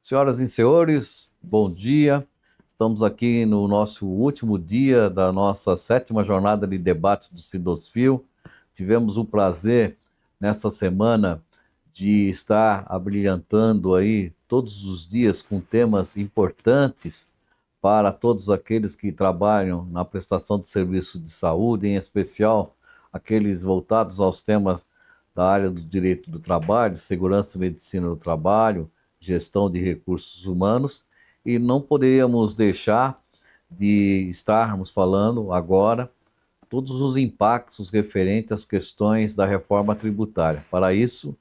Senhoras e senhores, bom dia. Estamos aqui no nosso último dia da nossa sétima jornada de debates do Sindosfil. Tivemos o prazer, nessa semana, de estar abrilhantando aí todos os dias com temas importantes para todos aqueles que trabalham na prestação de serviços de saúde, em especial aqueles voltados aos temas da área do direito do trabalho, segurança e medicina do trabalho, gestão de recursos humanos, e não poderíamos deixar de estarmos falando agora todos os impactos referentes às questões da reforma tributária. Para isso,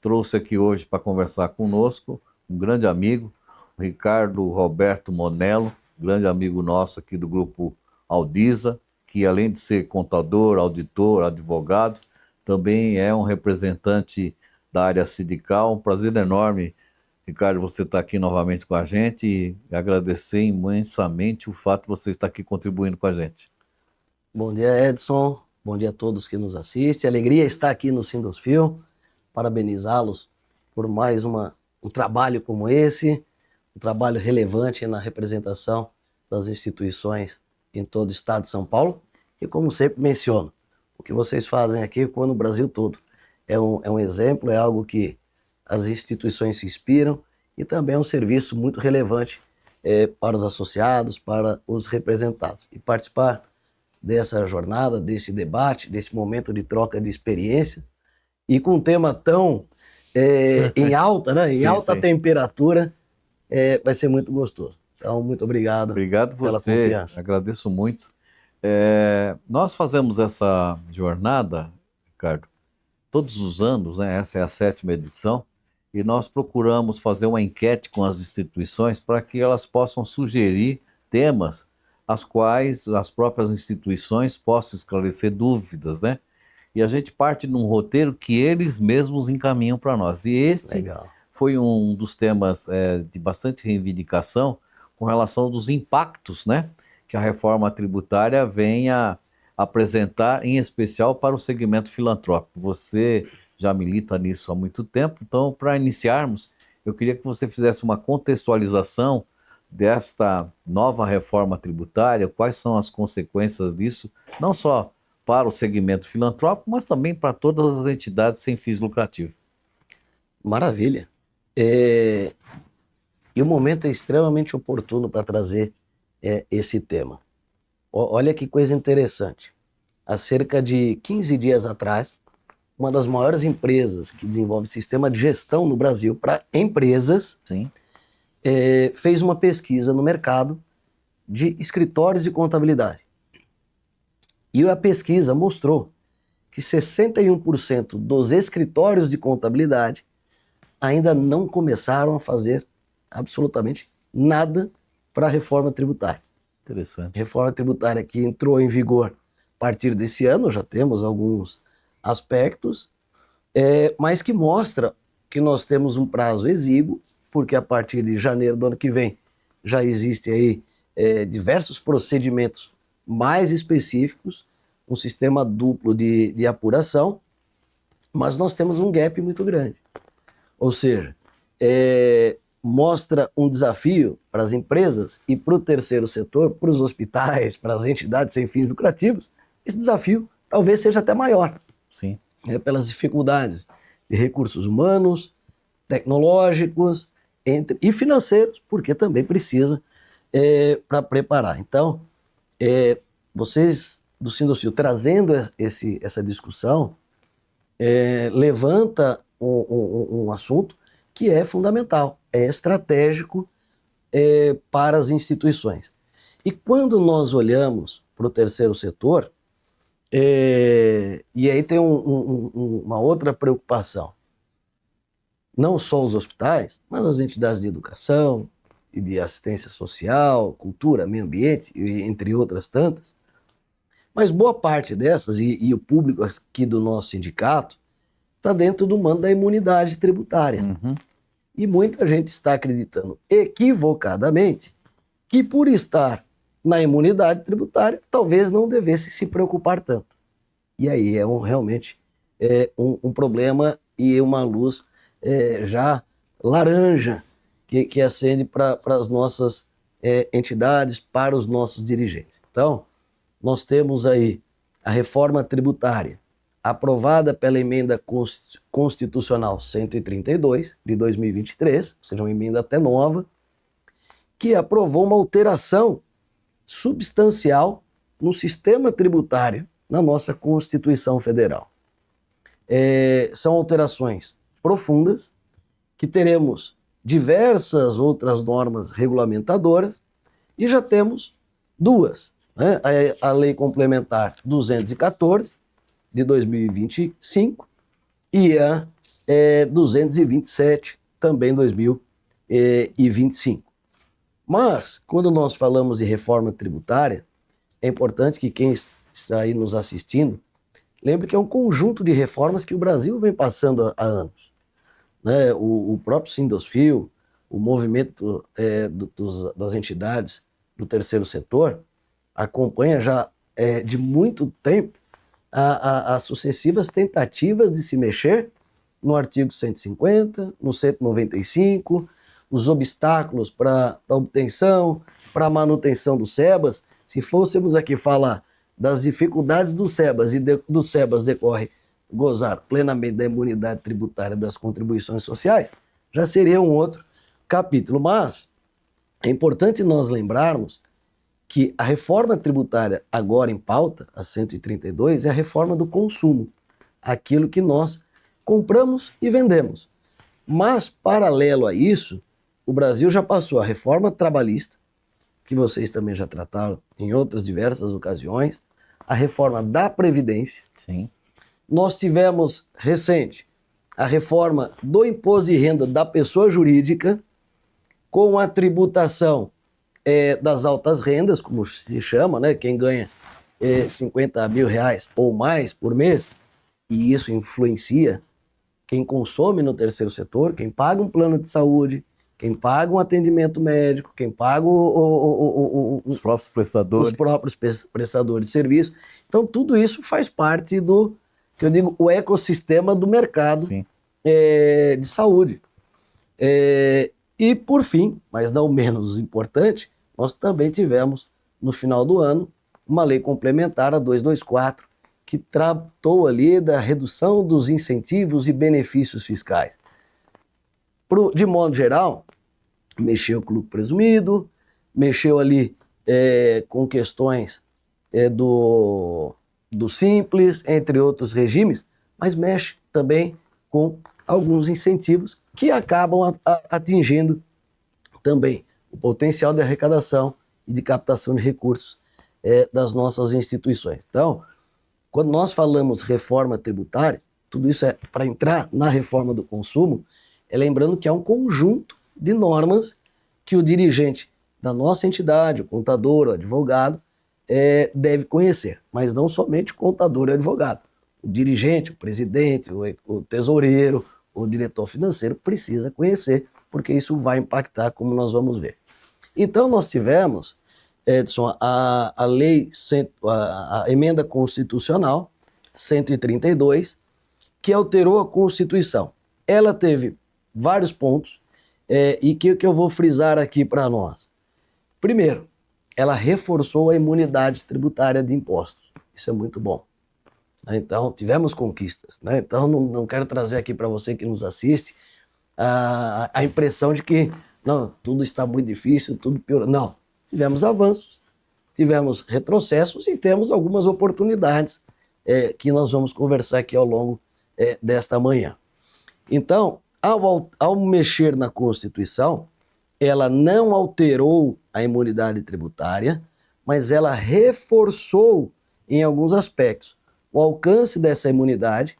trouxe aqui hoje para conversar conosco um grande amigo, o Ricardo Roberto Monello, grande amigo nosso aqui do grupo Aldisa, que além de ser contador, auditor, advogado, também é um representante da área sindical. Um prazer enorme, Ricardo, você está aqui novamente com a gente e agradecer imensamente o fato de você estar aqui contribuindo com a gente. Bom dia, Edson. Bom dia a todos que nos assistem. Alegria estar aqui no Sindosfil. Parabenizá-los por mais um trabalho como esse, um trabalho relevante na representação das instituições em todo o estado de São Paulo. E como sempre menciono, o que vocês fazem aqui no Brasil todo é um exemplo, é algo que as instituições se inspiram e também é um serviço muito relevante para os associados, para os representados. E participar dessa jornada, desse debate, desse momento de troca de experiência, e com um tema tão em alta, né? Em alta temperatura, vai ser muito gostoso. Então, muito obrigado. Obrigado pela você, confiança. agradeço muito. Nós fazemos essa jornada, Ricardo, todos os anos, né? Essa é a 7ª edição, e nós procuramos fazer uma enquete com as instituições para que elas possam sugerir temas às quais as próprias instituições possam esclarecer dúvidas, né? E a gente parte num roteiro que eles mesmos encaminham para nós. E este Legal. foi um dos temas de bastante reivindicação com relação dos impactos, né, que a reforma tributária vem a apresentar, em especial para o segmento filantrópico. Você já milita nisso há muito tempo, então, para iniciarmos, eu queria que você fizesse uma contextualização desta nova reforma tributária, quais são as consequências disso, não só para o segmento filantrópico, mas também para todas as entidades sem fins lucrativos. Maravilha. E o momento é extremamente oportuno para trazer esse tema. Olha que coisa interessante. Há cerca de 15 dias atrás, uma das maiores empresas que desenvolve sistema de gestão no Brasil para empresas Sim. Fez uma pesquisa no mercado de escritórios de contabilidade. E a pesquisa mostrou que 61% dos escritórios de contabilidade ainda não começaram a fazer absolutamente nada para a reforma tributária. Interessante. Reforma tributária que entrou em vigor a partir desse ano, já temos alguns aspectos, mas que mostra que nós temos um prazo exíguo, porque a partir de janeiro do ano que vem já existem aí diversos procedimentos mais específicos, um sistema duplo de apuração, mas nós temos um gap muito grande. Ou seja, mostra um desafio para as empresas e para o terceiro setor, para os hospitais, para as entidades sem fins lucrativos. Esse desafio talvez seja até maior. Sim. Pelas dificuldades de recursos humanos, tecnológicos e financeiros, porque também precisa para preparar. Então, vocês do Sindosfil trazendo essa discussão, levanta um assunto que é fundamental, é estratégico para as instituições. E quando nós olhamos para o terceiro setor, e aí tem uma outra preocupação, não só os hospitais, mas as entidades de educação e de assistência social, cultura, meio ambiente, entre outras tantas, mas boa parte dessas, e o público aqui do nosso sindicato, está dentro do manto da imunidade tributária. Uhum. E muita gente está acreditando equivocadamente que por estar na imunidade tributária, talvez não devesse se preocupar tanto. E aí realmente um problema e uma luz já laranja que acende para as nossas entidades, para os nossos dirigentes. Então, nós temos aí a reforma tributária aprovada pela emenda constitucional 132 de 2023, ou seja, uma emenda até nova, que aprovou uma alteração substancial no sistema tributário na nossa Constituição Federal. São alterações profundas, que teremos diversas outras normas regulamentadoras, e já temos duas, né? A Lei Complementar 214, de 2025, e a 227, também 2025. Mas, quando nós falamos de reforma tributária, é importante que quem está aí nos assistindo lembre que é um conjunto de reformas que o Brasil vem passando há anos, né? O próprio Sindosfil, o movimento das entidades do terceiro setor, acompanha já de muito tempo as sucessivas tentativas de se mexer no artigo 150, no 195, os obstáculos para a obtenção, para a manutenção do SEBAS. Se fôssemos aqui falar das dificuldades do SEBAS e do SEBAS decorre gozar plenamente da imunidade tributária das contribuições sociais, já seria um outro capítulo. Mas é importante nós lembrarmos que a reforma tributária agora em pauta, a 132, é a reforma do consumo, aquilo que nós compramos e vendemos. Mas, paralelo a isso, o Brasil já passou a reforma trabalhista, que vocês também já trataram em outras diversas ocasiões, a reforma da Previdência. Sim. Nós tivemos, recente, a reforma do imposto de renda da pessoa jurídica, com a tributação das altas rendas, como se chama, né? Quem ganha 50 mil reais ou mais por mês, e isso influencia quem consome no terceiro setor, quem paga um plano de saúde, quem paga um atendimento médico, quem paga os próprios prestadores. Os próprios prestadores de serviço. Então, tudo isso faz parte do, que eu digo, o ecossistema do mercado de saúde. E, por fim, mas não menos importante, nós também tivemos, no final do ano, uma lei complementar, a 224, que tratou ali da redução dos incentivos e benefícios fiscais. De modo geral, mexeu com o lucro presumido, mexeu ali com questões do Simples, entre outros regimes, mas mexe também com alguns incentivos que acabam atingindo também o potencial de arrecadação e de captação de recursos das nossas instituições. Então, quando nós falamos reforma tributária, tudo isso é para entrar na reforma do consumo, lembrando que há um conjunto de normas que o dirigente da nossa entidade, o contador, o advogado, deve conhecer, mas não somente o contador e o advogado. O dirigente, o presidente, o tesoureiro, o diretor financeiro precisa conhecer, porque isso vai impactar, como nós vamos ver. Então, nós tivemos, Edson, a emenda constitucional 132, que alterou a Constituição. Ela teve vários pontos e que eu vou frisar aqui para nós. Primeiro, ela reforçou a imunidade tributária de impostos. Isso é muito bom. Então, tivemos conquistas, né? Então, não quero trazer aqui para você que nos assiste a impressão de que não, tudo está muito difícil, tudo pior. Não, tivemos avanços, tivemos retrocessos e temos algumas oportunidades que nós vamos conversar aqui ao longo desta manhã. Então, ao mexer na Constituição, ela não alterou a imunidade tributária, mas ela reforçou em alguns aspectos o alcance dessa imunidade,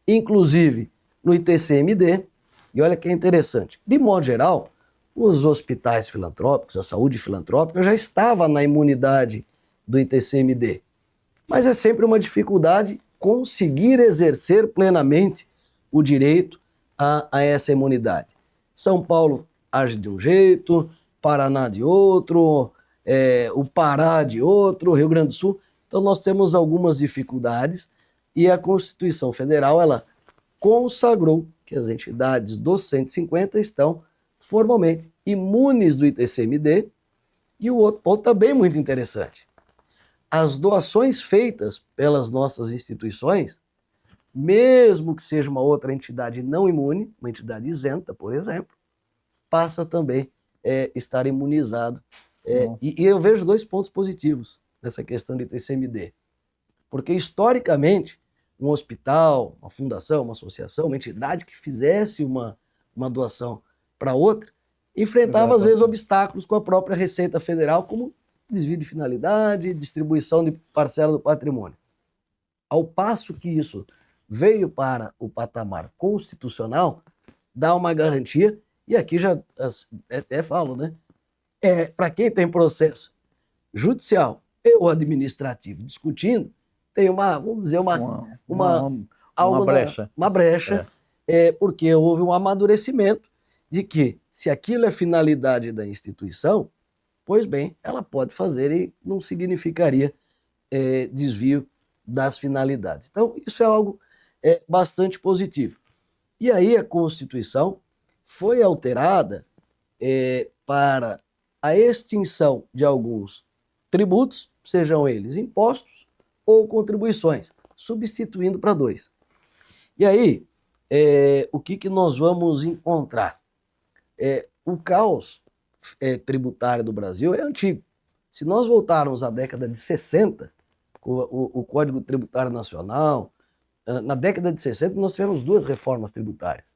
inclusive no ITCMD. E olha que é interessante, de modo geral, os hospitais filantrópicos, a saúde filantrópica já estava na imunidade do ITCMD. Mas é sempre uma dificuldade conseguir exercer plenamente o direito a essa imunidade. São Paulo age de um jeito, Paraná de outro, o Pará de outro, Rio Grande do Sul. Então nós temos algumas dificuldades e a Constituição Federal ela consagrou que as entidades dos 150 estão formalmente imunes do ITCMD. E o outro ponto também muito interessante. As doações feitas pelas nossas instituições, mesmo que seja uma outra entidade não imune, uma entidade isenta, por exemplo, passa também a estar imunizado. E eu vejo dois pontos positivos nessa questão de ITCMD. Porque, historicamente, um hospital, uma fundação, uma associação, uma entidade que fizesse uma doação para outra, enfrentava, às vezes, obstáculos com a própria Receita Federal, como desvio de finalidade, distribuição de parcela do patrimônio. Ao passo que isso veio para o patamar constitucional, dá uma garantia, e aqui já até falo, né? Para quem tem processo judicial ou administrativo discutindo, tem vamos dizer, uma brecha. Uma brecha, porque houve um amadurecimento de que, se aquilo é finalidade da instituição, pois bem, ela pode fazer e não significaria desvio das finalidades. Então, isso é algo bastante positivo. E aí a Constituição foi alterada para a extinção de alguns tributos, sejam eles impostos ou contribuições, substituindo para 2. E aí, o que nós vamos encontrar? O caos tributário do Brasil é antigo. Se nós voltarmos à década de 60, o Código Tributário Nacional, na década de 60 nós tivemos 2 reformas tributárias.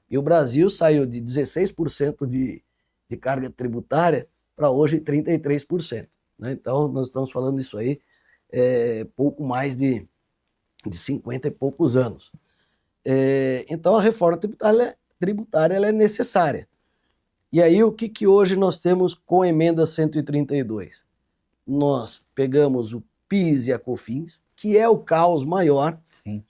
E o Brasil saiu de 16% de carga tributária para hoje 33%. Né? Então, nós estamos falando isso aí pouco mais de 50 e poucos anos. Então, a reforma tributária ela é necessária. E aí, o que hoje nós temos com a emenda 132? Nós pegamos o PIS e a COFINS, que é o caos maior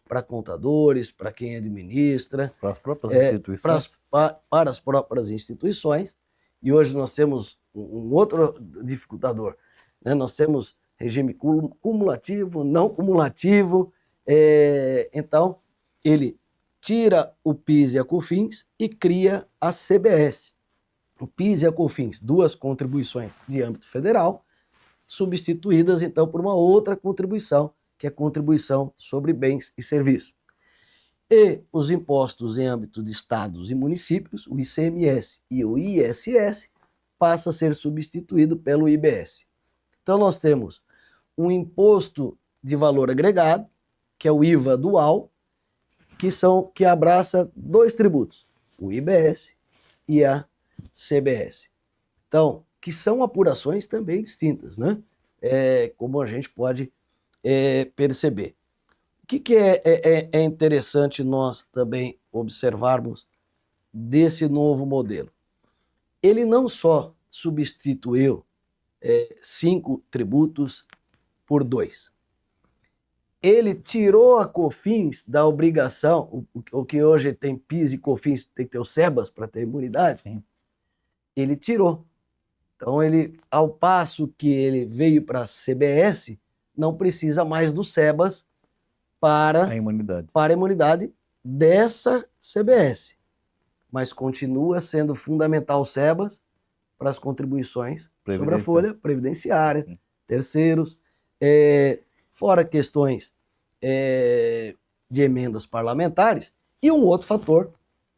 para contadores, para quem administra, para as próprias instituições. Para as próprias instituições. E hoje nós temos um outro dificultador. Né? Nós temos regime cumulativo, não cumulativo. Então, ele tira o PIS e a COFINS e cria a CBS. O PIS e a COFINS, 2 contribuições de âmbito federal, substituídas então por uma outra contribuição, que é a contribuição sobre bens e serviços. E os impostos em âmbito de estados e municípios, o ICMS e o ISS, passa a ser substituído pelo IBS. Então nós temos um imposto de valor agregado, que é o IVA dual, que abraça 2 tributos, o IBS e a CBS. Então, que são apurações também distintas, né? Como a gente pode perceber. O que é interessante nós também observarmos desse novo modelo? Ele não só substituiu 5 tributos por 2. Ele tirou a COFINS da obrigação, o que hoje tem PIS e COFINS, tem que ter o SEBAS para ter imunidade. Sim. Ele tirou. Então, ao passo que ele veio para a CBS, não precisa mais do SEBAS para a imunidade dessa CBS. Mas continua sendo fundamental o SEBAS para as contribuições sobre a folha previdenciária, sim, terceiros, fora questões de emendas parlamentares. E um outro fator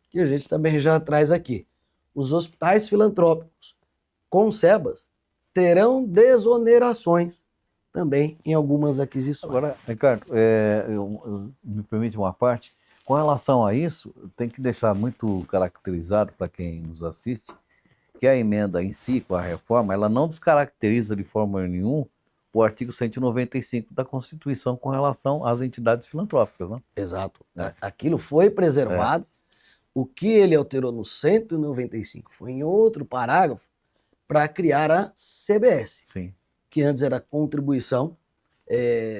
que a gente também já traz aqui. Os hospitais filantrópicos com SEBAS terão desonerações também em algumas aquisições. Agora, Ricardo, me permite uma parte. Com relação a isso, tem que deixar muito caracterizado para quem nos assiste que a emenda em si, com a reforma, ela não descaracteriza de forma nenhuma o artigo 195 da Constituição com relação às entidades filantrópicas, né? Exato. Aquilo foi preservado. O que ele alterou no 195 foi em outro parágrafo para criar a CBS, sim, que antes era contribuição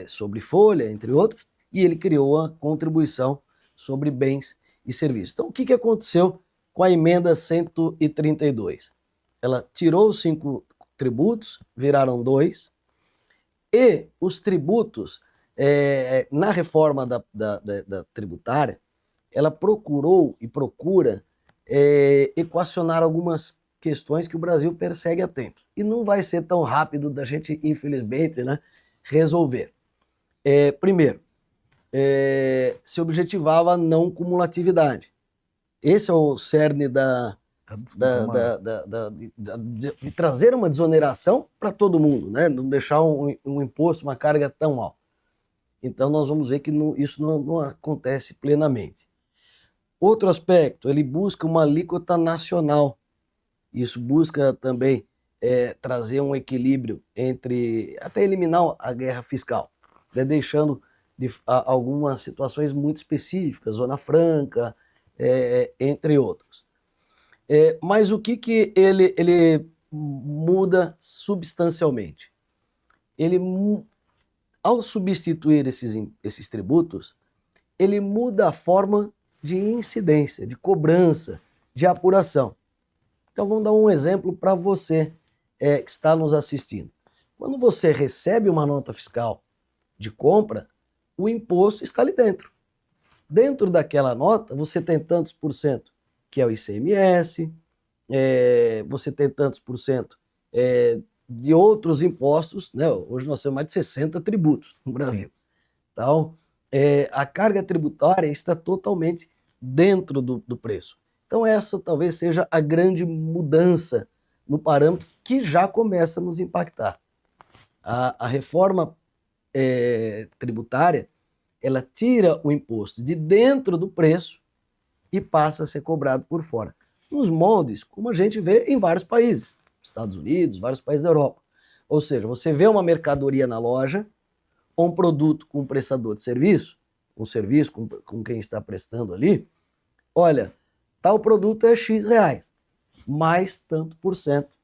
sobre folha, entre outros, e ele criou a contribuição sobre bens e serviços. Então, o que aconteceu com a emenda 132? Ela tirou os 5 tributos, viraram 2, e os tributos, na reforma da tributária, ela procurou e procura equacionar algumas questões que o Brasil persegue há tempo. E não vai ser tão rápido da gente, infelizmente, né, resolver. Primeiro, se objetivava a não cumulatividade. Esse é o cerne de trazer uma desoneração para todo mundo, né? Não deixar um imposto, uma carga tão alta. Então nós vamos ver que isso não acontece plenamente. Outro aspecto, ele busca uma alíquota nacional. Isso busca também trazer um equilíbrio entre, até eliminar a guerra fiscal, né? Deixando algumas situações muito específicas, Zona Franca, entre outros. Mas o que ele muda substancialmente? Ele, ao substituir esses tributos, ele muda a forma de incidência, de cobrança, de apuração. Então vamos dar um exemplo para você que está nos assistindo. Quando você recebe uma nota fiscal de compra, o imposto está ali dentro. Dentro daquela nota, você tem tantos por cento que é o ICMS, você tem tantos por cento de outros impostos, né? Hoje nós temos mais de 60 tributos no Brasil. Sim. Então, a carga tributária está totalmente dentro do preço. Então essa talvez seja a grande mudança no parâmetro que já começa a nos impactar. A reforma tributária, ela tira o imposto de dentro do preço e passa a ser cobrado por fora. Nos moldes, como a gente vê em vários países, Estados Unidos, vários países da Europa. Ou seja, você vê uma mercadoria na loja, ou um produto com um prestador de serviço, um serviço com quem está prestando ali, olha, tal produto é X reais, mais tanto por cento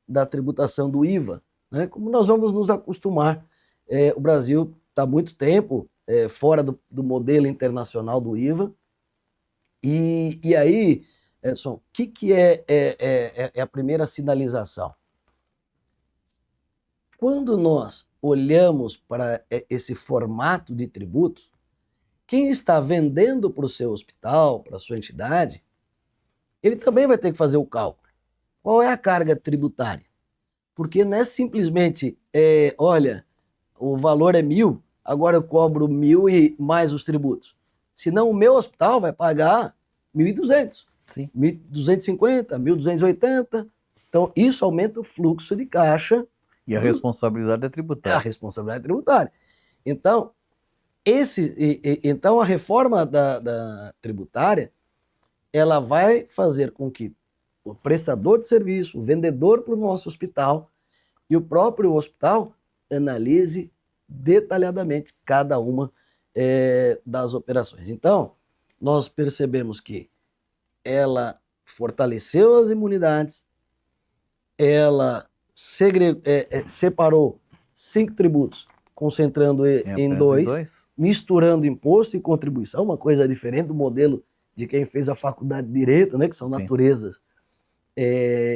da tributação do IVA, né? Como nós vamos nos acostumar. O Brasil está há muito tempo fora do modelo internacional do IVA, e aí, Edson, o que é a primeira sinalização? Quando nós olhamos para esse formato de tributos, quem está vendendo para o seu hospital, para a sua entidade, ele também vai ter que fazer o cálculo. Qual é a carga tributária? Porque não é simplesmente, olha, o valor é 1.000, agora eu cobro 1.000 e mais os tributos. Senão o meu hospital vai pagar 1.200, 1.250, 1.280. Então isso aumenta o fluxo de caixa. E a responsabilidade é tributária. A responsabilidade é tributária. Então, então a reforma da tributária, ela vai fazer com que o prestador de serviço, o vendedor para o nosso hospital e o próprio hospital analise detalhadamente cada uma das operações. Então, nós percebemos que ela fortaleceu as imunidades, ela separou 5 tributos, concentrando em 2, misturando imposto e contribuição, uma coisa diferente do modelo de quem fez a faculdade de Direito, né, que são naturezas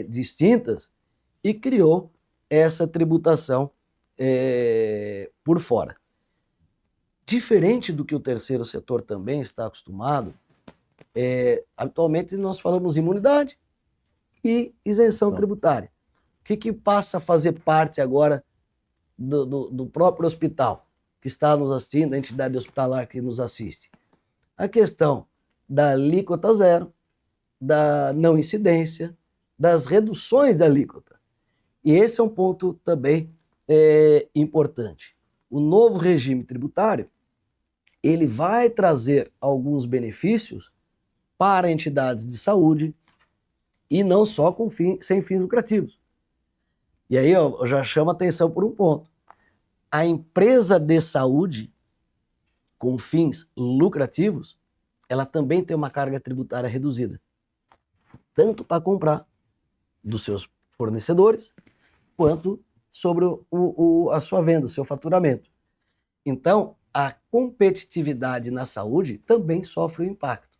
distintas, e criou essa tributação por fora. Diferente do que o terceiro setor também está acostumado, atualmente nós falamos imunidade e isenção tributária. O que passa a fazer parte agora do próprio hospital que está nos assistindo, a entidade hospitalar que nos assiste? A questão da alíquota zero, da não incidência, das reduções da alíquota. E esse é um ponto também importante. O novo regime tributário, ele vai trazer alguns benefícios para entidades de saúde e não só sem fins lucrativos. E aí eu já chamo a atenção por um ponto. A empresa de saúde com fins lucrativos, ela também tem uma carga tributária reduzida, tanto para comprar dos seus fornecedores, quanto sobre a sua venda, o seu faturamento. Então, a competitividade na saúde também sofre um impacto.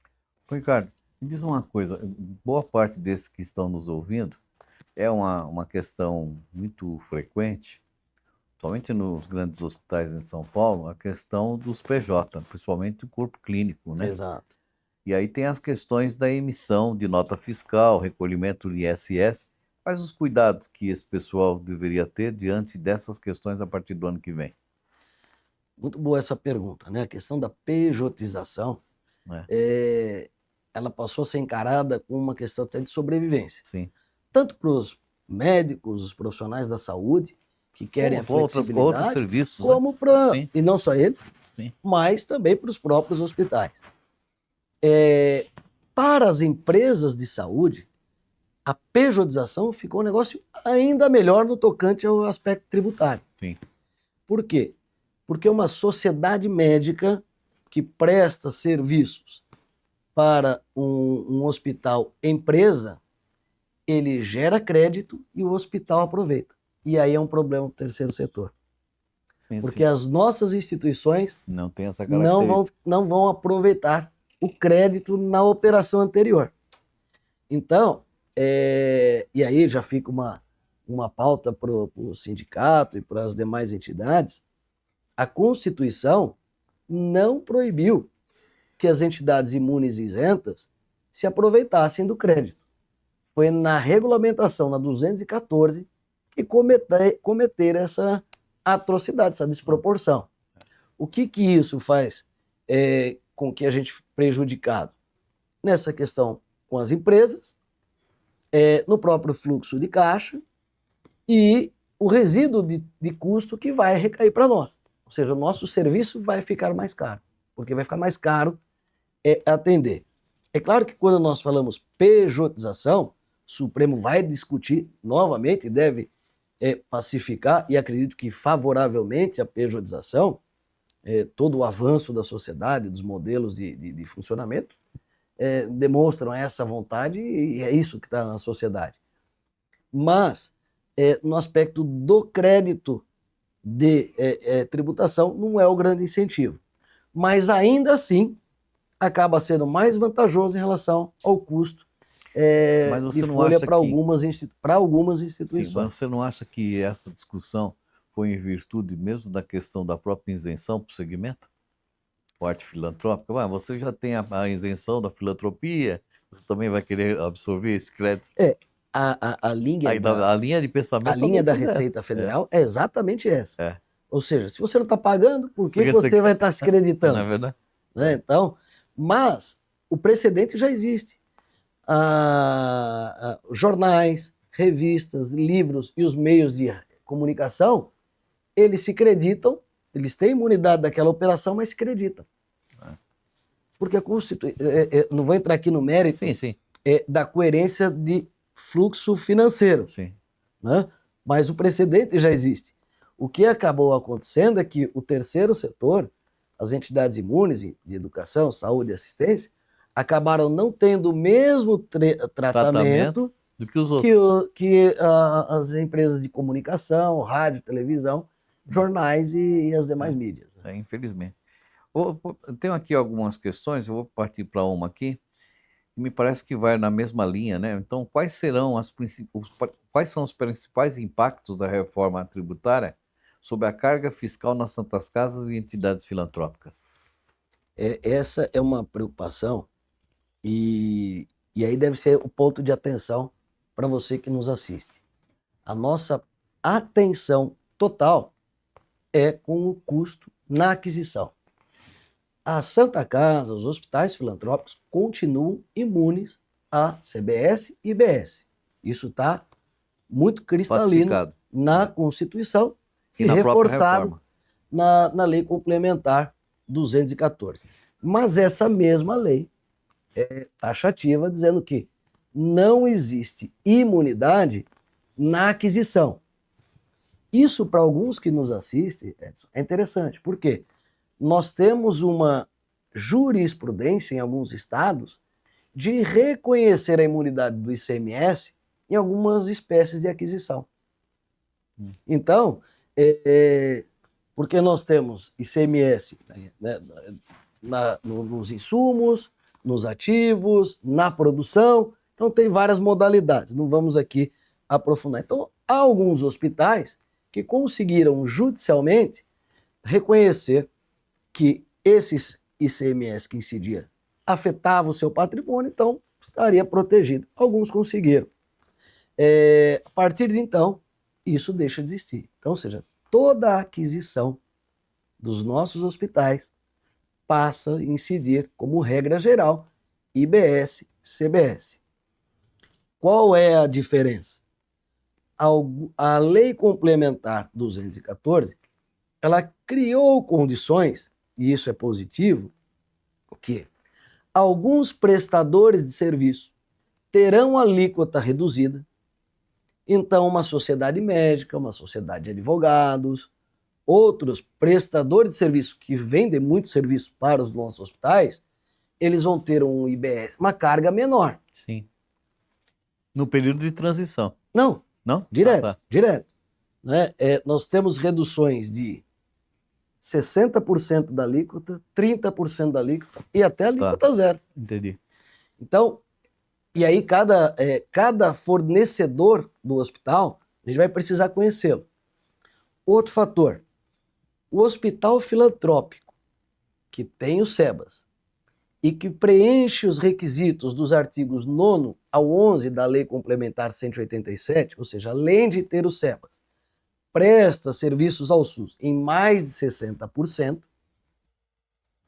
Ricardo, me diz uma coisa, boa parte desses que estão nos ouvindo é uma questão muito frequente, somente nos grandes hospitais em São Paulo, a questão dos PJ, principalmente o corpo clínico, né? Exato. E aí tem as questões da emissão de nota fiscal, recolhimento do ISS. Quais os cuidados que esse pessoal deveria ter diante dessas questões a partir do ano que vem? Muito boa essa pergunta, né? A questão da pejotização, Né? ela passou a ser encarada como uma questão até de sobrevivência. Sim. Tanto para os médicos, os profissionais da saúde, que querem a Outros flexibilidade, serviços, né? como para, Sim, e não só eles, sim. mas também para os próprios hospitais. Para as empresas de saúde, a pejotização ficou um negócio ainda melhor no tocante ao aspecto tributário. Sim. Por quê? Porque uma sociedade médica que presta serviços para um hospital empresa, ele gera crédito e o hospital aproveita. E aí é um problema para o terceiro setor. Sim, Porque as nossas instituições não tem essa não característica. vão aproveitar o crédito na operação anterior. Então, e aí já fica uma pauta para o sindicato e para as demais entidades, a Constituição não proibiu que as entidades imunes e isentas se aproveitassem do crédito. Foi na regulamentação, na 214, que cometeram essa atrocidade, essa desproporção. O que isso faz com que a gente fique prejudicado? Nessa questão com as empresas, no próprio fluxo de caixa e o resíduo de custo que vai recair para nós. Ou seja, o nosso serviço vai ficar mais caro, porque vai ficar mais caro atender. É claro que quando nós falamos pejotização, o Supremo vai discutir novamente e deve pacificar, e acredito que favoravelmente, a pejotização, todo o avanço da sociedade, dos modelos de funcionamento, demonstram essa vontade e é isso que está na sociedade. Mas, no aspecto do crédito de tributação, não é o grande incentivo. Mas, ainda assim, acaba sendo mais vantajoso em relação ao custo de folha para algumas instituições. Sim, mas você não acha que essa discussão foi em virtude mesmo da questão da própria isenção para o segmento? Parte filantrópica? Você já tem a isenção da filantropia, você também vai querer absorver esse crédito? A linha a linha de pensamento a linha da talvez seja Receita essa. Federal é exatamente essa. É. Ou seja, se você não está pagando, por que Porque você vai estar se creditando? Não é verdade? Né? Então, mas o precedente já existe. Jornais, revistas, livros e os meios de comunicação, eles se creditam, eles têm imunidade daquela operação, mas se creditam. Porque a Constituição, não vou entrar aqui no mérito da coerência de fluxo financeiro, Sim. né? Mas o precedente já existe. O que acabou acontecendo é que o terceiro setor, as entidades imunes de educação, saúde e assistência, acabaram não tendo o mesmo tratamento do que os outros. que as empresas de comunicação, rádio, televisão, jornais e as demais mídias. Infelizmente. Eu tenho aqui algumas questões, eu vou partir para uma aqui, que me parece que vai na mesma linha, né? Então, quais são os principais impactos da reforma tributária sobre a carga fiscal nas santas casas e entidades filantrópicas? Essa é uma preocupação e aí deve ser o ponto de atenção para você que nos assiste. A nossa atenção total é com o custo na aquisição. A Santa Casa, os hospitais filantrópicos continuam imunes a CBS e IBS. Isso está muito cristalino na Constituição e reforçado na Lei Complementar 214. Mas essa mesma lei é taxativa, dizendo que não existe imunidade na aquisição. Isso, para alguns que nos assistem, Edson, é interessante. Por quê? Nós temos uma jurisprudência em alguns estados de reconhecer a imunidade do ICMS em algumas espécies de aquisição. Então, porque nós temos ICMS, né, nos insumos, nos ativos, na produção, então tem várias modalidades, não vamos aqui aprofundar. Então, há alguns hospitais que conseguiram judicialmente reconhecer que esses ICMS que incidia afetava o seu patrimônio, então estaria protegido. Alguns conseguiram. A partir de então, isso deixa de existir. Então, ou seja, toda a aquisição dos nossos hospitais passa a incidir, como regra geral, IBS, CBS. Qual é a diferença? A Lei Complementar 214, ela criou condições, e isso é positivo, que alguns prestadores de serviço terão alíquota reduzida. Então, uma sociedade médica, uma sociedade de advogados, outros prestadores de serviço que vendem muito serviço para os nossos hospitais, eles vão ter um IBS, uma carga menor. Sim. No período de transição. Não, Não? direto, Ah, tá. direto. Né? Nós temos reduções de 60% da alíquota, 30% da alíquota e até a alíquota zero. Entendi. Então, e aí cada fornecedor do hospital, a gente vai precisar conhecê-lo. Outro fator, o hospital filantrópico, que tem o SEBAS, e que preenche os requisitos dos artigos 9º ao 11 da Lei Complementar 187, ou seja, além de ter o SEBAS, presta serviços ao SUS em mais de 60%,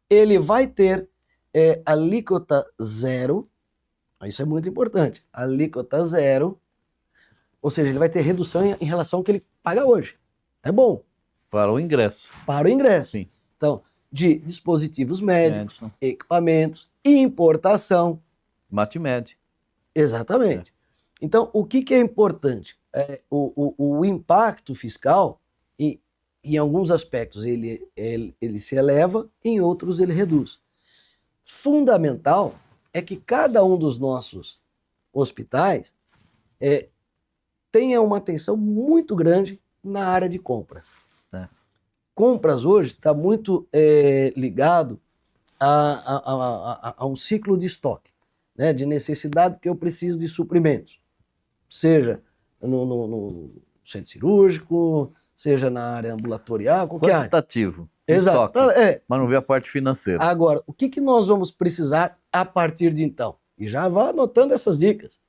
ele vai ter alíquota zero, isso é muito importante, alíquota zero, ou seja, ele vai ter redução em relação ao que ele paga hoje. É bom. Para o ingresso. Para o ingresso. Sim. Então, de dispositivos médicos, Médico. equipamentos, importação. Matimed. Exatamente. Então, o que é importante? O impacto fiscal, em alguns aspectos, ele se eleva, em outros ele reduz. Fundamental é que cada um dos nossos hospitais tenha uma atenção muito grande na área de compras. Compras hoje está muito ligado a um ciclo de estoque, né, de necessidade que eu preciso de suprimentos, seja no centro cirúrgico, seja na área ambulatorial, qualquer área. Quantitativo. Exato. Estoque, mas não vê a parte financeira. Agora, o que nós vamos precisar a partir de então? E já vá anotando essas dicas.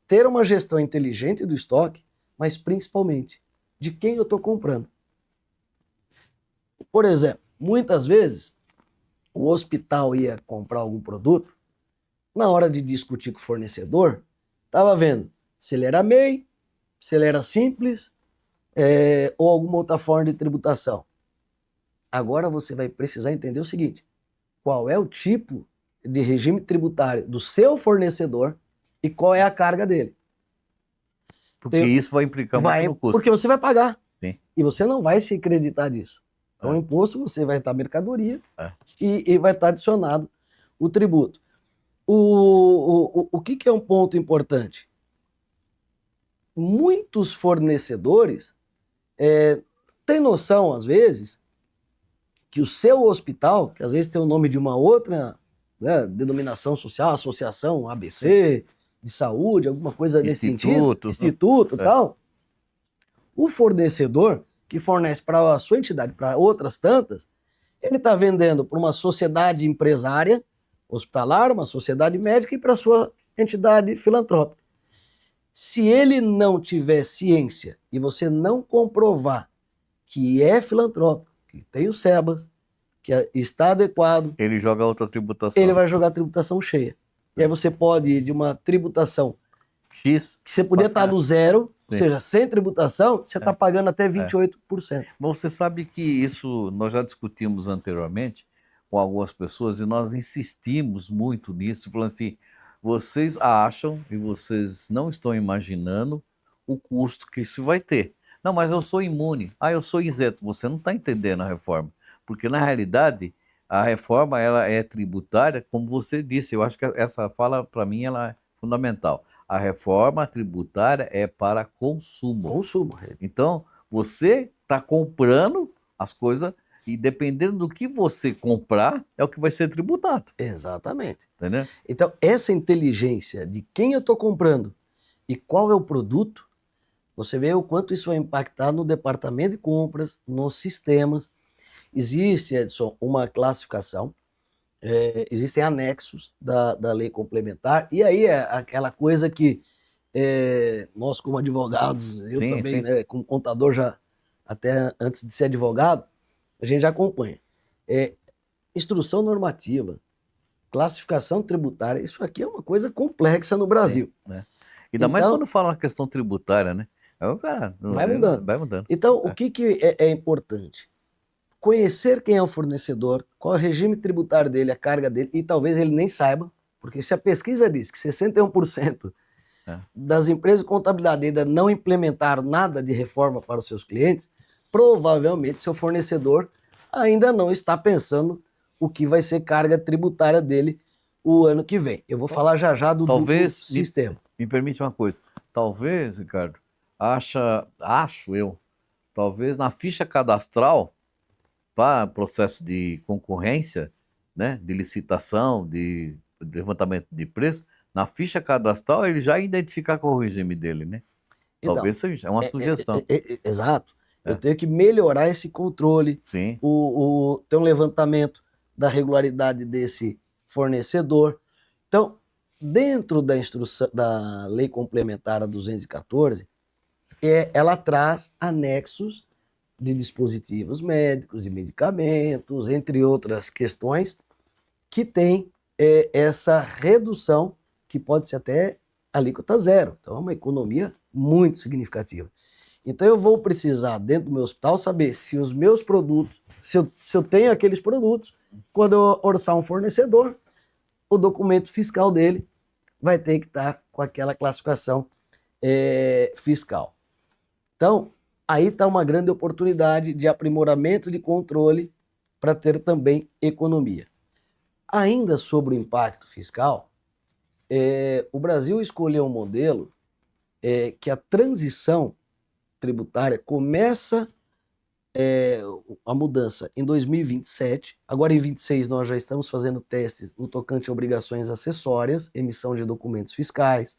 Ter uma gestão inteligente do estoque, mas principalmente de quem eu estou comprando. Por exemplo, muitas vezes o hospital ia comprar algum produto, na hora de discutir com o fornecedor, estava vendo se ele era MEI, se ele era simples, ou alguma outra forma de tributação. Agora você vai precisar entender o seguinte: qual é o tipo de regime tributário do seu fornecedor e qual é a carga dele. Porque isso vai implicar muito no custo. Porque você vai pagar. Sim. E você não vai se acreditar disso. Então, o imposto, você vai estar mercadoria e vai estar adicionado o tributo. O que é um ponto importante? Muitos fornecedores têm noção, às vezes, que o seu hospital, que às vezes tem o nome de uma outra denominação social, associação, ABC, de saúde, alguma coisa nesse sentido, instituto e tal, o fornecedor que fornece para a sua entidade, para outras tantas, ele está vendendo para uma sociedade empresária, hospitalar, uma sociedade médica e para a sua entidade filantrópica. Se ele não tiver ciência e você não comprovar que é filantrópico, que tem o SEBAS, que está adequado, ele joga outra tributação. Ele vai jogar a tributação cheia. E aí você pode ir de uma tributação X, que você podia estar no zero, ou Sim. seja, sem tributação, você está pagando até 28%. Mas você sabe que isso nós já discutimos anteriormente com algumas pessoas e nós insistimos muito nisso, falando assim, vocês acham e vocês não estão imaginando o custo que isso vai ter. Não, mas eu sou imune. Eu sou isento. Você não está entendendo a reforma. Porque, na realidade, a reforma ela é tributária, como você disse. Eu acho que essa fala, para mim, ela é fundamental. A reforma tributária é para consumo. Consumo. Então, você está comprando as coisas e dependendo do que você comprar, é o que vai ser tributado. Exatamente. Entendeu? Então, essa inteligência de quem eu estou comprando e qual é o produto, você vê o quanto isso vai impactar no departamento de compras, nos sistemas. Existe, Edson, uma classificação existem anexos da lei complementar, e aí é aquela coisa que nós como advogados, eu Sim, também, sim. né, como contador já, até antes de ser advogado, a gente já acompanha. Instrução normativa, classificação tributária, isso aqui é uma coisa complexa no Sim, Brasil. né? Ainda mais Então, quando fala na questão tributária, né? Aí o cara vai mudando. vai mudando. Então, o que é importante? Conhecer quem é o fornecedor, qual é o regime tributário dele, a carga dele, e talvez ele nem saiba, porque se a pesquisa diz que 61% É. das empresas de contabilidade ainda não implementaram nada de reforma para os seus clientes, provavelmente seu fornecedor ainda não está pensando o que vai ser carga tributária dele o ano que vem. Eu vou falar já já do duplo Talvez, sistema. me permite uma coisa. Talvez, Ricardo, acho eu, talvez na ficha cadastral para processo de concorrência, né, de licitação, de levantamento de preço, na ficha cadastral ele já identificar qual é o regime dele, né? Então, Talvez seja, é uma sugestão. exato. Eu É, tenho que melhorar esse controle, sim, ter um levantamento da regularidade desse fornecedor. Então, dentro da instrução da Lei Complementar a 214, ela traz anexos de dispositivos médicos e medicamentos, entre outras questões, que tem essa redução, que pode ser até alíquota zero. Então, é uma economia muito significativa. Então, eu vou precisar, dentro do meu hospital, saber se os meus produtos, se eu tenho aqueles produtos, quando eu orçar um fornecedor, o documento fiscal dele vai ter que estar com aquela classificação fiscal. Então, aí está uma grande oportunidade de aprimoramento de controle para ter também economia. Ainda sobre o impacto fiscal, o Brasil escolheu um modelo que a transição tributária começa a mudança em 2027. Agora em 26 nós já estamos fazendo testes no tocante a obrigações acessórias, emissão de documentos fiscais,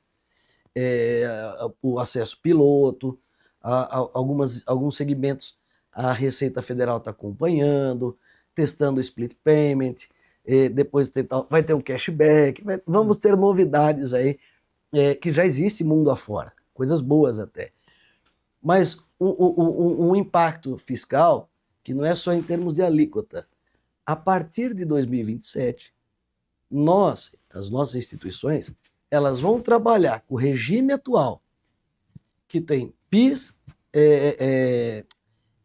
o acesso piloto, alguns segmentos a Receita Federal está acompanhando, testando o split payment, depois vai ter um cashback, vamos ter novidades aí que já existe mundo afora, coisas boas até. Mas um impacto fiscal que não é só em termos de alíquota. A partir de 2027, as nossas instituições, elas vão trabalhar com o regime atual, que tem PIS,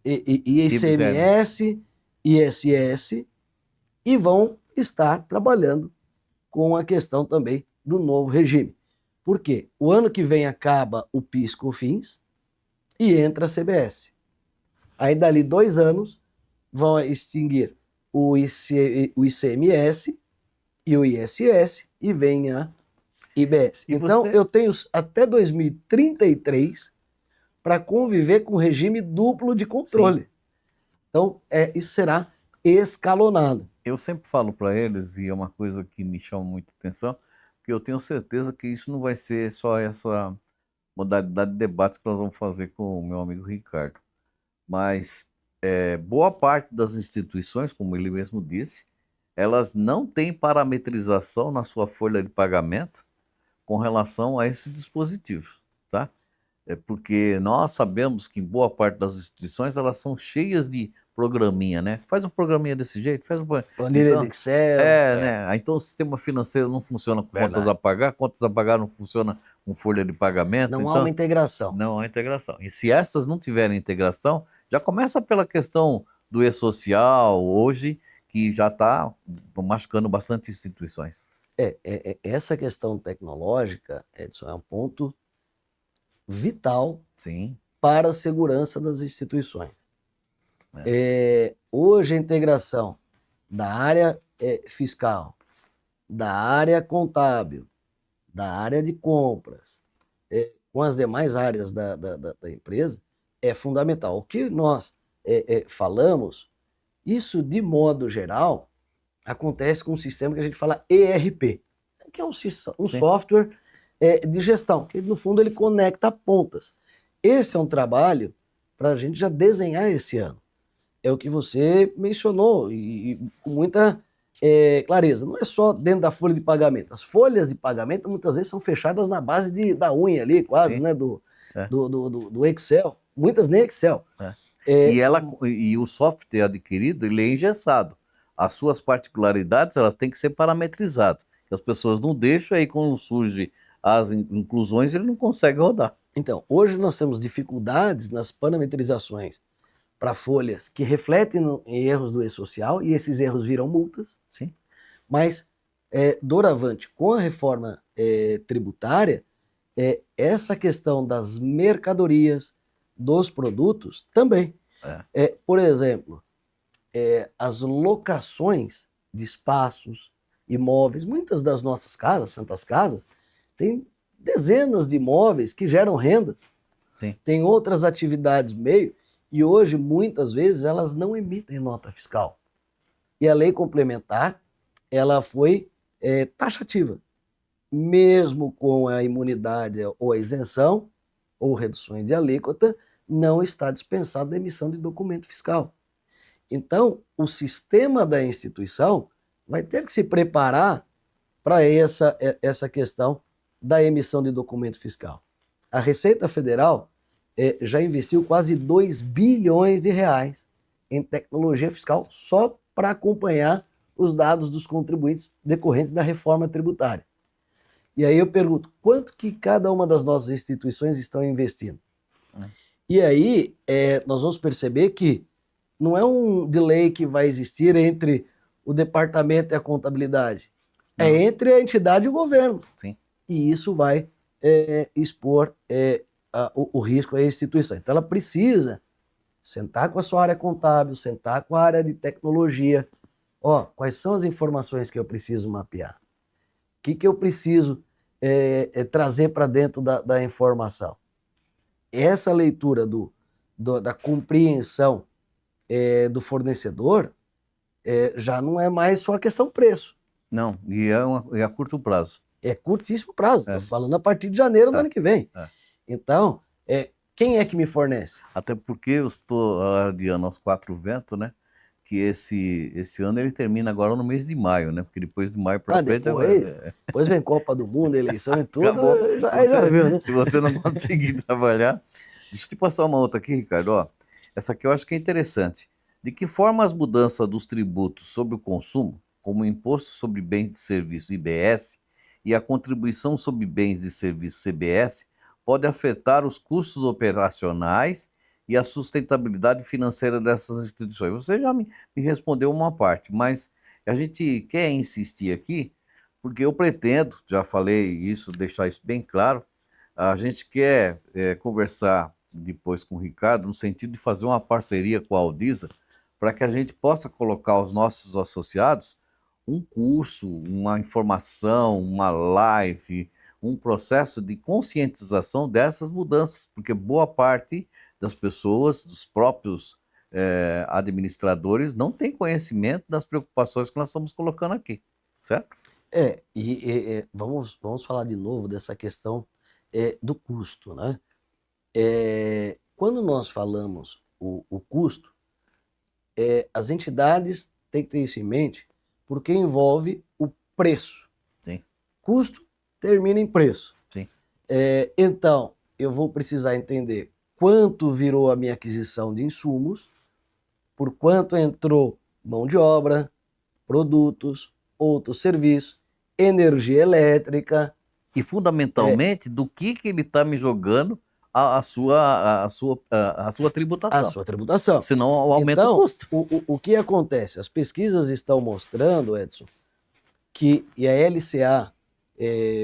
ICMS, ISS, e vão estar trabalhando com a questão também do novo regime. Por quê? O ano que vem acaba o PIS/COFINS e entra a CBS. Aí, dali 2 anos, vão extinguir o ICMS e o ISS e vem a IBS. Então, eu tenho até 2033 para conviver com regime duplo de controle. Sim. Então, isso será escalonado. Eu sempre falo para eles, e é uma coisa que me chama muita atenção, que eu tenho certeza que isso não vai ser só essa modalidade de debate que nós vamos fazer com o meu amigo Ricardo. Mas boa parte das instituições, como ele mesmo disse, elas não têm parametrização na sua folha de pagamento com relação a esse dispositivo, tá? Porque nós sabemos que em boa parte das instituições elas são cheias de programinha, né? Faz um programinha desse jeito, faz um planilha então, de Excel. né? Então o sistema financeiro não funciona com contas a pagar não funciona com folha de pagamento. Não então, há uma integração. Não há integração. E se essas não tiverem integração, já começa pela questão do e-social hoje, que já está machucando bastante instituições. Essa questão tecnológica, Edson, é um ponto vital Sim. para a segurança das instituições. Hoje a integração da área fiscal, da área contábil, da área de compras, com as demais áreas da empresa é fundamental. O que nós falamos, isso de modo geral, acontece com um sistema que a gente fala ERP, que é um software de gestão, que no fundo ele conecta pontas. Esse é um trabalho para a gente já desenhar esse ano. É o que você mencionou, e com muita clareza, não é só dentro da folha de pagamento. As folhas de pagamento muitas vezes são fechadas na base da unha ali, quase, Sim. né, É. do Excel. Muitas nem Excel. É. É, E o software adquirido, ele é engessado. As suas particularidades, elas têm que ser parametrizadas. As pessoas não deixam, aí quando surge as inclusões, ele não consegue rodar. Então, hoje nós temos dificuldades nas parametrizações para folhas que refletem em erros do e-social, e esses erros viram multas. Sim. Mas, doravante, com a reforma tributária, essa questão das mercadorias, dos produtos, também. Por exemplo, as locações de espaços, imóveis, muitas das nossas casas, santas casas, têm dezenas de imóveis que geram rendas. Sim. Tem outras atividades meio, e hoje, muitas vezes, elas não emitem nota fiscal. E a lei complementar, ela foi taxativa. Mesmo com a imunidade ou a isenção, ou reduções de alíquota, não está dispensada a emissão de documento fiscal. Então, o sistema da instituição vai ter que se preparar para essa questão da emissão de documento fiscal. A Receita Federal já investiu quase 2 bilhões de reais em tecnologia fiscal só para acompanhar os dados dos contribuintes decorrentes da reforma tributária. E aí eu pergunto, quanto que cada uma das nossas instituições estão investindo? E aí nós vamos perceber que não é um delay que vai existir entre o departamento e a contabilidade. Não. É entre a entidade e o governo. Sim. E isso vai expor o risco à instituição. Então ela precisa sentar com a sua área contábil, sentar com a área de tecnologia. Quais são as informações que eu preciso mapear? O que eu preciso trazer para dentro da informação? Essa leitura da compreensão do fornecedor já não é mais só a questão preço. Não, e é a curto prazo. É curtíssimo prazo, estou falando a partir de janeiro do ano que vem. Então, quem é que me fornece? Até porque eu estou adiando aos 4 ventos, né? Que esse ano ele termina agora no mês de maio, né? Porque depois de maio para frente... Depois vem Copa do Mundo, eleição e tudo, acabou. já viu, né? Se você não conseguir trabalhar... Deixa eu te passar uma outra aqui, Ricardo. Essa aqui eu acho que é interessante. De que forma as mudanças dos tributos sobre o consumo, como o Imposto sobre Bens e Serviços, IBS, e a Contribuição sobre Bens e Serviços, CBS, pode afetar os custos operacionais e a sustentabilidade financeira dessas instituições? Você já me respondeu uma parte, mas a gente quer insistir aqui, porque eu pretendo, já falei isso, deixar isso bem claro, a gente quer conversar depois com o Ricardo, no sentido de fazer uma parceria com a Aldisa, para que a gente possa colocar aos nossos associados um curso, uma informação, uma live, um processo de conscientização dessas mudanças, porque boa parte das pessoas, dos próprios administradores, não tem conhecimento das preocupações que nós estamos colocando aqui, certo? Vamos falar de novo dessa questão do custo, né? Quando nós falamos o custo, as entidades têm que ter isso em mente, porque envolve o preço. Sim. Custo termina em preço. Sim. Então, eu vou precisar entender quanto virou a minha aquisição de insumos, por quanto entrou mão de obra, produtos, outros serviços, energia elétrica. E fundamentalmente do que ele está me jogando a sua tributação. A sua tributação. Senão aumenta então, o custo. O que acontece? As pesquisas estão mostrando, Edson, e a LCA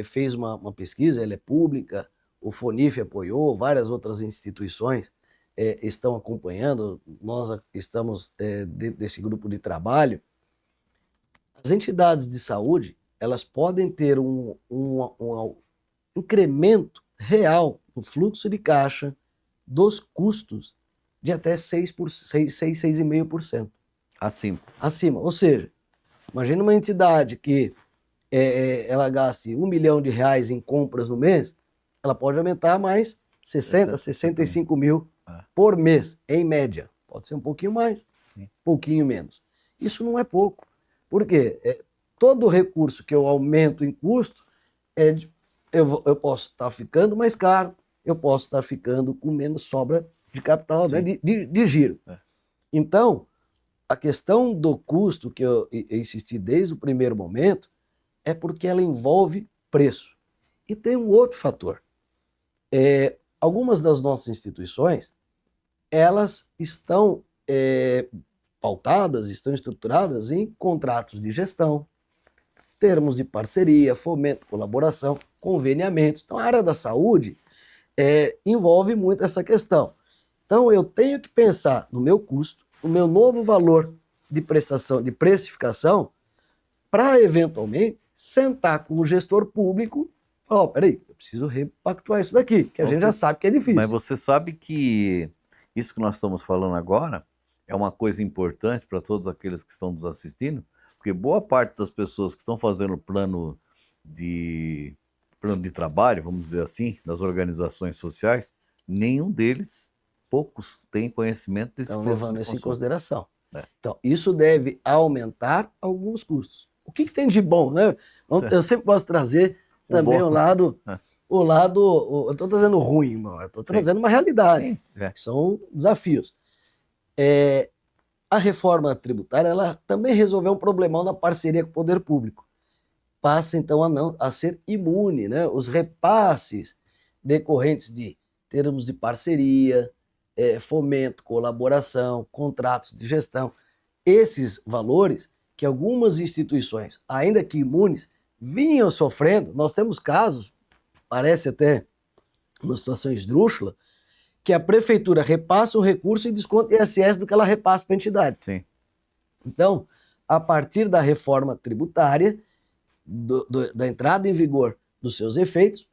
fez uma pesquisa, ela é pública, o FONIF apoiou, várias outras instituições estão acompanhando, nós estamos dentro desse grupo de trabalho. As entidades de saúde, elas podem ter um incremento real no fluxo de caixa dos custos de até 6,5%. Acima. Ou seja, imagina uma entidade que ela gaste R$1 milhão em compras no mês, ela pode aumentar mais 60, 65 mil por mês, em média. Pode ser um pouquinho mais, um pouquinho menos. Isso não é pouco. Por quê? Todo recurso que eu aumento em custo, eu posso estar ficando mais caro, eu posso estar ficando com menos sobra de capital, né, de giro. Então, a questão do custo, que eu insisti desde o primeiro momento, é porque ela envolve preço. E tem um outro fator. Algumas das nossas instituições, elas estão pautadas, estão estruturadas em contratos de gestão, termos de parceria, fomento, colaboração, conveniamentos. Então, a área da saúde envolve muito essa questão. Então, eu tenho que pensar no meu custo, no meu novo valor de prestação, de precificação, para, eventualmente, sentar com o gestor público e falar, peraí, eu preciso repactuar isso daqui, que a gente já sabe que é difícil. Mas você sabe que isso que nós estamos falando agora é uma coisa importante para todos aqueles que estão nos assistindo, porque boa parte das pessoas que estão fazendo plano de trabalho, vamos dizer assim, das organizações sociais, nenhum deles, poucos, tem conhecimento desse Estão fluxo levando de isso em consumo. consideração. Então, isso deve aumentar alguns custos. O que tem de bom, né? Eu sempre posso trazer também o lado, eu estou trazendo ruim, irmão. Eu estou trazendo uma realidade, que são desafios. A reforma tributária, ela também resolveu um problemão na parceria com o poder público. Passa, então, a ser imune, né? Os repasses decorrentes de termos de parceria, fomento, colaboração, contratos de gestão, esses valores que algumas instituições, ainda que imunes, vinham sofrendo. Nós temos casos, parece até uma situação esdrúxula, que a prefeitura repassa um recurso e desconta ISS do que ela repassa para a entidade. Sim. Então, a partir da reforma tributária, da entrada em vigor dos seus efeitos,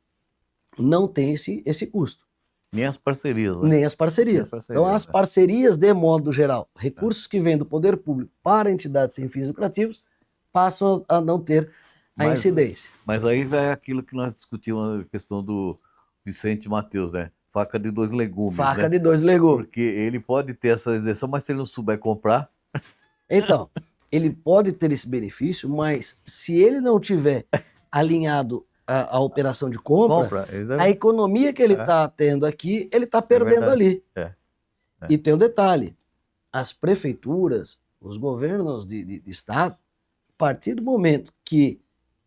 não tem esse custo. Nem as parcerias. Né? Nem as parcerias. Então, as parcerias, de modo geral, recursos que vêm do poder público para entidades sem fins lucrativos, passam a não ter a incidência. Mas aí vai aquilo que nós discutimos, a questão do Vicente Mateus, né? Faca de dois legumes. Faca de dois legumes. Porque ele pode ter essa isenção, mas se ele não souber comprar... Então, ele pode ter esse benefício, mas se ele não tiver alinhado a operação de compra, a economia que ele está tendo aqui, ele está perdendo ali. E tem um detalhe, as prefeituras, os governos de estado, a partir do momento que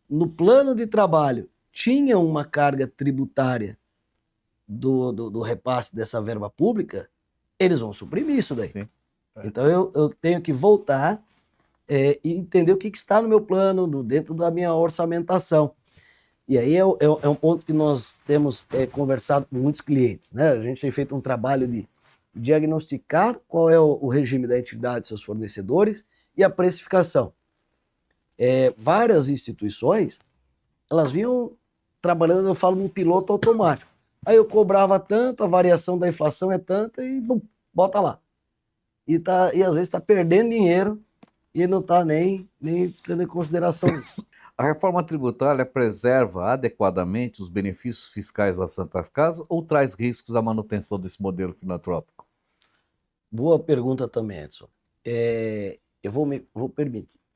no plano de trabalho tinha uma carga tributária do repasse dessa verba pública, eles vão suprimir isso daí. Então eu tenho que voltar e entender o que está no meu plano, dentro da minha orçamentação. E aí é um ponto que nós temos conversado com muitos clientes, né? A gente tem feito um trabalho de diagnosticar qual é o regime da entidade, seus fornecedores e a precificação. Várias instituições, elas vinham trabalhando, eu falo, num piloto automático. Aí eu cobrava tanto, a variação da inflação é tanta e bum, bota lá. E às vezes está perdendo dinheiro e não está nem tendo em consideração isso. A reforma tributária preserva adequadamente os benefícios fiscais das Santas Casas ou traz riscos à manutenção desse modelo filantrópico? Boa pergunta também, Edson. Eu vou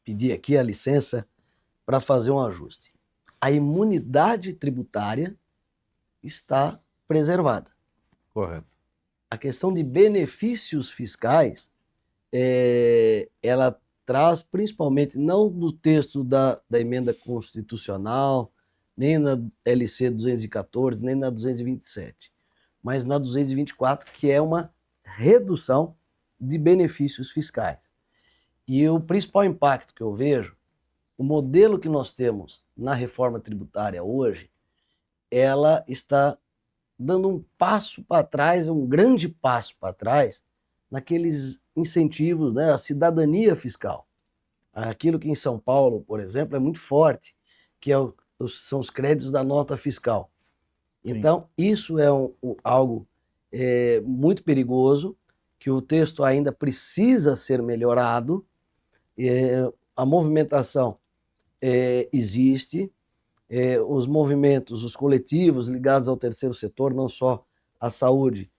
pedir aqui a licença para fazer um ajuste. A imunidade tributária está preservada. Correto. A questão de benefícios fiscais, ela traz principalmente, não no texto da emenda constitucional, nem na LC 214, nem na 227, mas na 224, que é uma redução de benefícios fiscais. E o principal impacto que eu vejo, o modelo que nós temos na reforma tributária hoje, ela está dando um passo para trás, um grande passo para trás, naqueles incentivos, né, à cidadania fiscal. Aquilo que em São Paulo, por exemplo, é muito forte, que são os créditos da nota fiscal. Então, isso é algo muito perigoso, que o texto ainda precisa ser melhorado. A movimentação existe, os movimentos, os coletivos ligados ao terceiro setor, não só à saúde,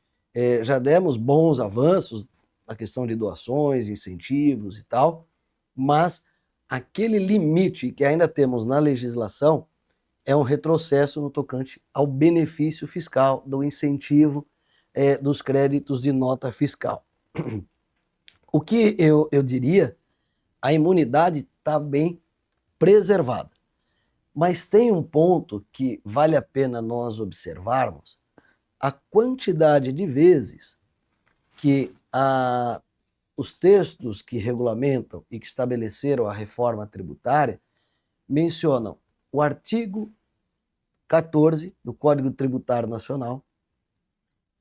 já demos bons avanços na questão de doações, incentivos e tal, mas aquele limite que ainda temos na legislação é um retrocesso no tocante ao benefício fiscal, do incentivo dos créditos de nota fiscal. O que eu diria, a imunidade está bem preservada. Mas tem um ponto que vale a pena nós observarmos, a quantidade de vezes que os textos que regulamentam e que estabeleceram a reforma tributária mencionam o artigo 14 do Código Tributário Nacional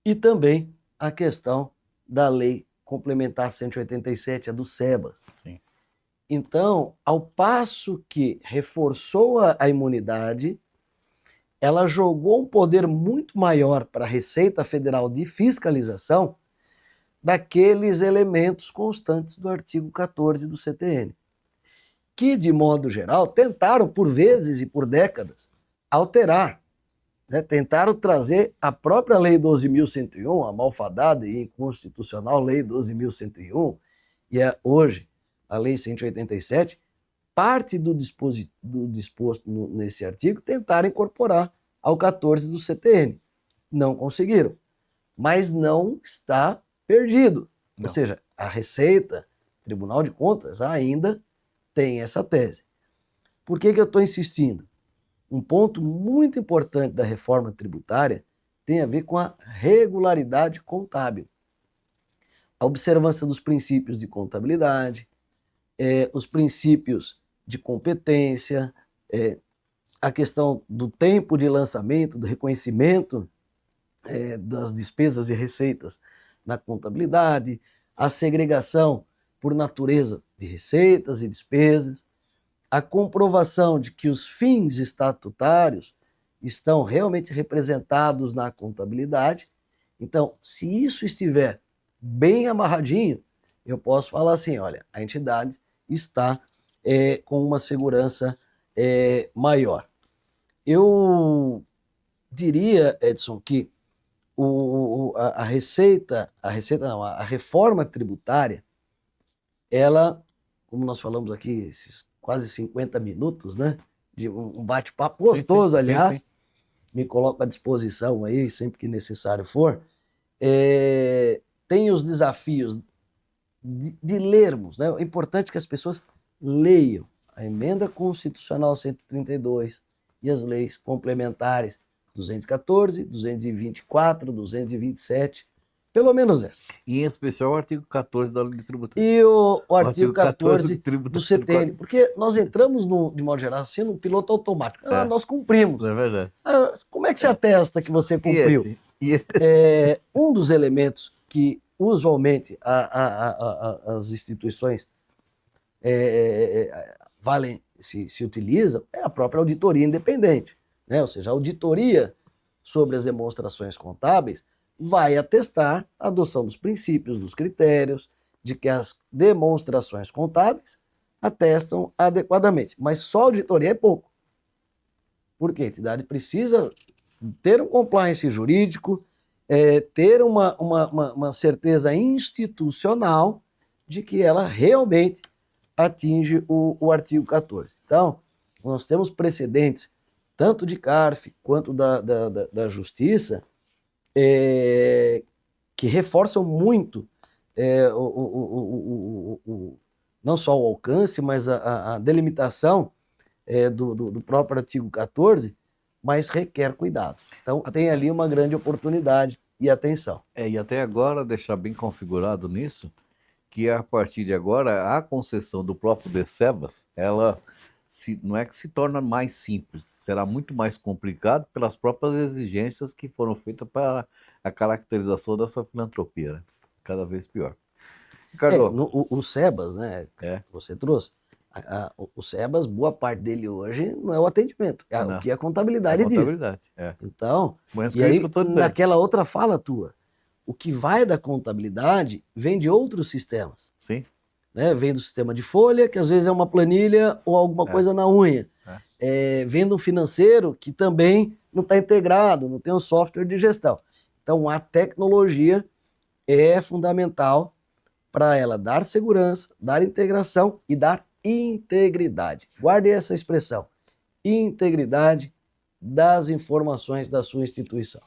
e também a questão da Lei Complementar 187, a do SEBAS. Sim. Então, ao passo que reforçou a imunidade, ela jogou um poder muito maior para a Receita Federal de fiscalização daqueles elementos constantes do artigo 14 do CTN, que, de modo geral, tentaram por vezes e por décadas alterar, né? Tentaram trazer a própria Lei 12.101, a malfadada e inconstitucional Lei 12.101, e hoje a Lei 187, parte do disposto nesse artigo tentaram incorporar ao 14 do CTN. Não conseguiram, mas não está perdido. Não. Ou seja, a Receita, Tribunal de Contas, ainda tem essa tese. Por que eu estou insistindo? Um ponto muito importante da reforma tributária tem a ver com a regularidade contábil. A observância dos princípios de contabilidade, os princípios de competência, a questão do tempo de lançamento, do reconhecimento das despesas e receitas na contabilidade, a segregação por natureza de receitas e despesas, a comprovação de que os fins estatutários estão realmente representados na contabilidade. Então, se isso estiver bem amarradinho, eu posso falar assim, olha, a entidade está com uma segurança maior. Eu diria, Edson, que a reforma tributária, ela, como nós falamos aqui, esses quase 50 minutos, né, de um bate-papo gostoso, sim, aliás, sim. Me coloco à disposição aí, sempre que necessário for, tem os desafios de lermos, né? É importante que as pessoas leiam a Emenda Constitucional 132 e as leis complementares 214, 224, 227, pelo menos essa. E em especial o artigo 14 da Lei Tributária. E o artigo 14 do do CTN, porque nós entramos, de modo geral, assim, no piloto automático. Nós cumprimos. É verdade. Como é que você atesta que você cumpriu? Um dos elementos que usualmente as instituições se utilizam é a própria auditoria independente, né? Ou seja, a auditoria sobre as demonstrações contábeis vai atestar a adoção dos princípios, dos critérios, de que as demonstrações contábeis atestam adequadamente. Mas só auditoria é pouco. Por quê? A entidade precisa ter um compliance jurídico, ter uma certeza institucional de que ela realmente atinge o artigo 14. Então, nós temos precedentes, tanto de CARF quanto da Justiça, que reforçam muito não só o alcance, mas a delimitação do próprio artigo 14, mas requer cuidado. Então, tem ali uma grande oportunidade e atenção. E até agora, deixar bem configurado nisso, que a partir de agora, a concessão do próprio DSEBAS, ela não é que se torna mais simples, será muito mais complicado pelas próprias exigências que foram feitas para a caracterização dessa filantropia, né? Cada vez pior. Ricardo, o SEBAS, né, você trouxe, o SEBAS, boa parte dele hoje não é o atendimento, o que a contabilidade diz. Então, e aí, naquela outra fala tua, o que vai da contabilidade vem de outros sistemas. Sim. Né? Vem do sistema de folha, que às vezes é uma planilha ou alguma coisa na unha. Vem do financeiro, que também não está integrado, não tem um software de gestão. Então, a tecnologia é fundamental para ela dar segurança, dar integração e dar integridade. Guarde essa expressão, integridade das informações da sua instituição.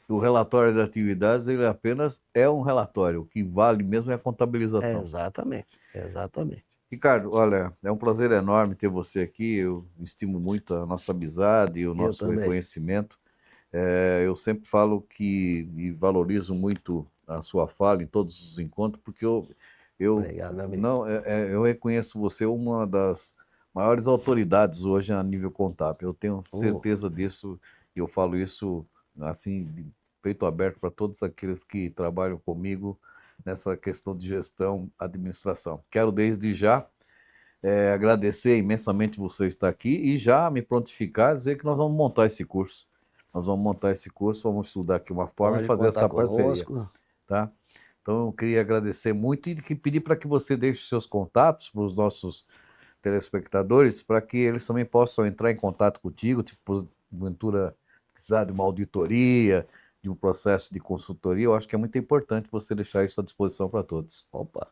O relatório de atividades, ele apenas é um relatório. O que vale mesmo é a contabilização. Exatamente, exatamente. Ricardo, olha, é um prazer enorme ter você aqui. Eu estimo muito a nossa amizade e o nosso também. reconhecimento. Eu sempre falo e valorizo muito a sua fala em todos os encontros, porque Obrigado, meu amigo. eu reconheço você uma das maiores autoridades hoje a nível contábil. Eu tenho certeza disso e eu falo isso assim, de peito aberto para todos aqueles que trabalham comigo nessa questão de gestão, administração. Quero desde já agradecer imensamente você estar aqui e já me prontificar, dizer que nós vamos montar esse curso. Nós vamos montar esse curso, vamos estudar aqui uma forma Pode de fazer contar essa parceria. conosco. Tá? Então, eu queria agradecer muito e pedir para que você deixe seus contatos para os nossos telespectadores, para que eles também possam entrar em contato contigo, tipo, porventura precisar de uma auditoria, de um processo de consultoria. Eu acho que é muito importante você deixar isso à disposição para todos. Opa,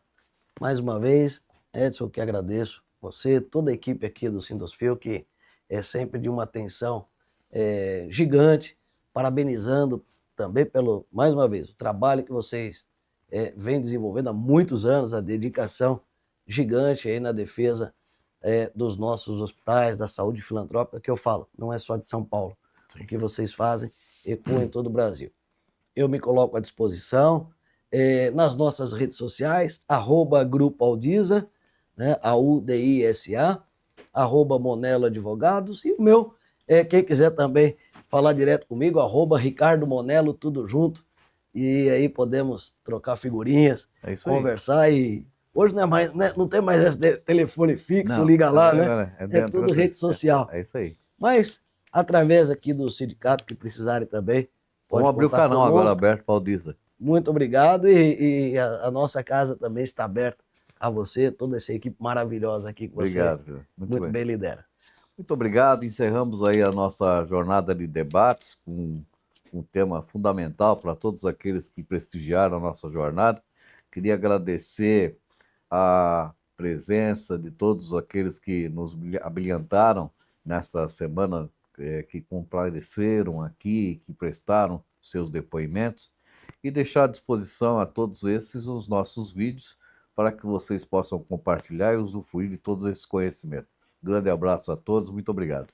mais uma vez, Edson, eu que agradeço você, toda a equipe aqui do Sindosfil, que é sempre de uma atenção gigante, parabenizando também pelo, mais uma vez, o trabalho que vocês vêm desenvolvendo há muitos anos, a dedicação gigante aí na defesa dos nossos hospitais, da saúde filantrópica, que eu falo, não é só de São Paulo. Sim. O que vocês fazem ecoa em todo o Brasil. Eu me coloco à disposição nas nossas redes sociais, @Grupo Aldisa, né, AUDISA, @Monelo Advogados, e o meu, quem quiser também falar direto comigo, @Ricardo Monelo, tudo junto, e aí podemos trocar figurinhas, conversar aí. Hoje não é mais, né, não tem mais esse telefone fixo, não, liga lá, né? É tudo rede social. É isso aí. Mas, através aqui do sindicato, que precisarem também, vamos abrir o canal conosco. Agora aberto para o Aldisa. Muito obrigado, e a nossa casa também está aberta a você, toda essa equipe maravilhosa aqui que você muito bem lidera. Muito obrigado, encerramos aí a nossa jornada de debates com um tema fundamental para todos aqueles que prestigiaram a nossa jornada. Queria agradecer a presença de todos aqueles que nos abrilhantaram nessa semana, que compareceram aqui, que prestaram seus depoimentos, e deixar à disposição a todos esses os nossos vídeos para que vocês possam compartilhar e usufruir de todos esses conhecimentos. Grande abraço a todos, muito obrigado.